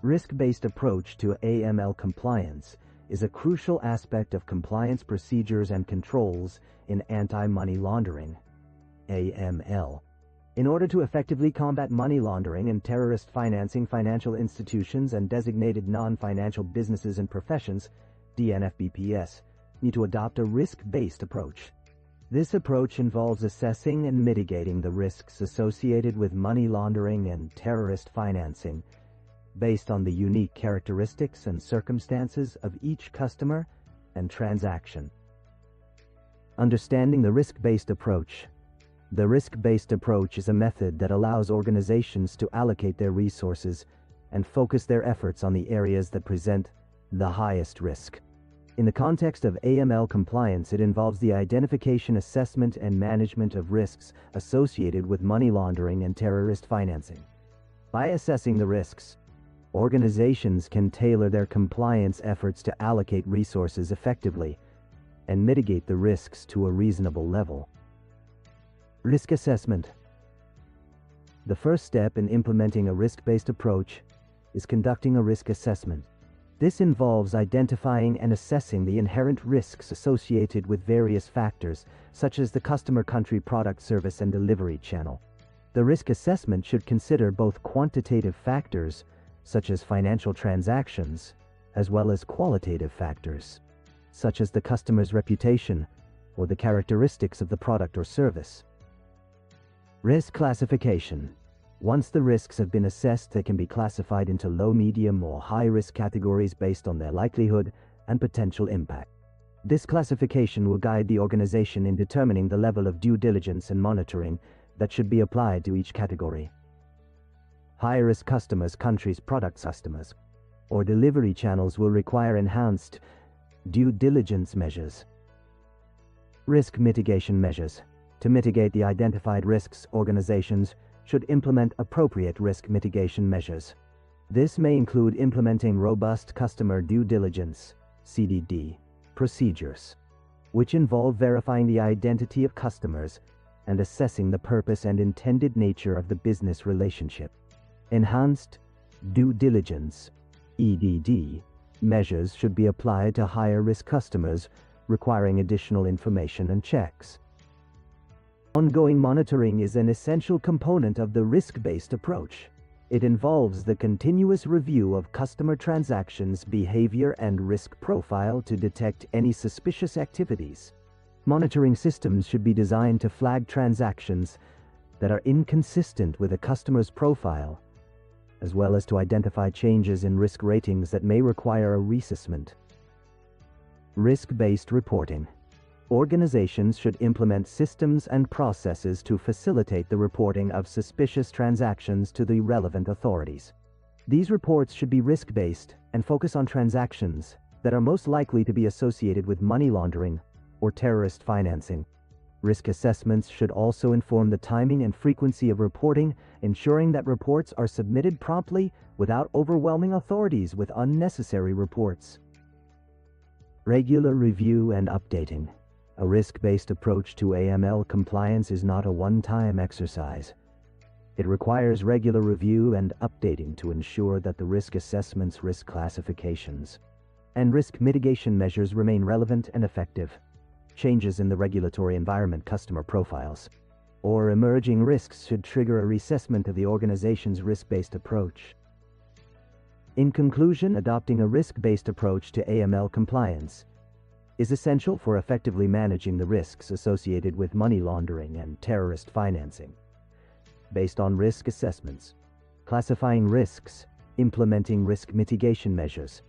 Risk-based approach to AML compliance is a crucial aspect of compliance procedures and controls in anti-money laundering (AML). In order to effectively combat money laundering and terrorist financing, financial institutions and designated non-financial businesses and professions (DNFBPS) need to adopt a risk-based approach. This approach involves assessing and mitigating the risks associated with money laundering and terrorist financing based on the unique characteristics and circumstances of each customer and transaction. Understanding the risk-based approach. The risk-based approach is a method that allows organizations to allocate their resources and focus their efforts on the areas that present the highest risk. In the context of AML compliance, it involves the identification, assessment, and management of risks associated with money laundering and terrorist financing. By assessing the risks, organizations can tailor their compliance efforts to allocate resources effectively and mitigate the risks to a reasonable level. Risk assessment. The first step in implementing a risk-based approach is conducting a risk assessment. This involves identifying and assessing the inherent risks associated with various factors, such as the customer, country, product, service, and delivery channel. The risk assessment should consider both quantitative factors, such as financial transactions, as well as qualitative factors, such as the customer's reputation or the characteristics of the product or service. Risk classification. Once the risks have been assessed, they can be classified into low, medium, or high-risk categories based on their likelihood and potential impact. This classification will guide the organization in determining the level of due diligence and monitoring that should be applied to each category. High-risk customers, countries, products, customers, or delivery channels will require enhanced due diligence measures. Risk mitigation measures. To mitigate the identified risks, organizations should implement appropriate risk mitigation measures. This may include implementing robust customer due diligence (CDD) procedures, which involve verifying the identity of customers and assessing the purpose and intended nature of the business relationship. Enhanced due diligence (EDD) measures should be applied to higher-risk customers, requiring additional information and checks. Ongoing monitoring is an essential component of the risk-based approach. It involves the continuous review of customer transactions, behavior, and risk profile to detect any suspicious activities. Monitoring systems should be designed to flag transactions that are inconsistent with a customer's profile, as well as to identify changes in risk ratings that may require a reassessment. Risk-based reporting. Organizations should implement systems and processes to facilitate the reporting of suspicious transactions to the relevant authorities. These reports should be risk-based and focus on transactions that are most likely to be associated with money laundering or terrorist financing. Risk assessments should also inform the timing and frequency of reporting, ensuring that reports are submitted promptly without overwhelming authorities with unnecessary reports. Regular review and updating. A risk-based approach to AML compliance is not a one-time exercise. It requires regular review and updating to ensure that the risk assessments, risk classifications, and risk mitigation measures remain relevant and effective. Changes in the regulatory environment, customer profiles, or emerging risks should trigger a reassessment of the organization's risk-based approach. In conclusion, adopting a risk-based approach to AML compliance is essential for effectively managing the risks associated with money laundering and terrorist financing. Based on risk assessments, classifying risks, implementing risk mitigation measures,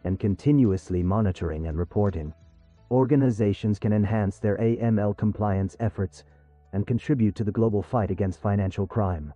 and continuously monitoring and reporting, organizations can enhance their AML compliance efforts and contribute to the global fight against financial crime.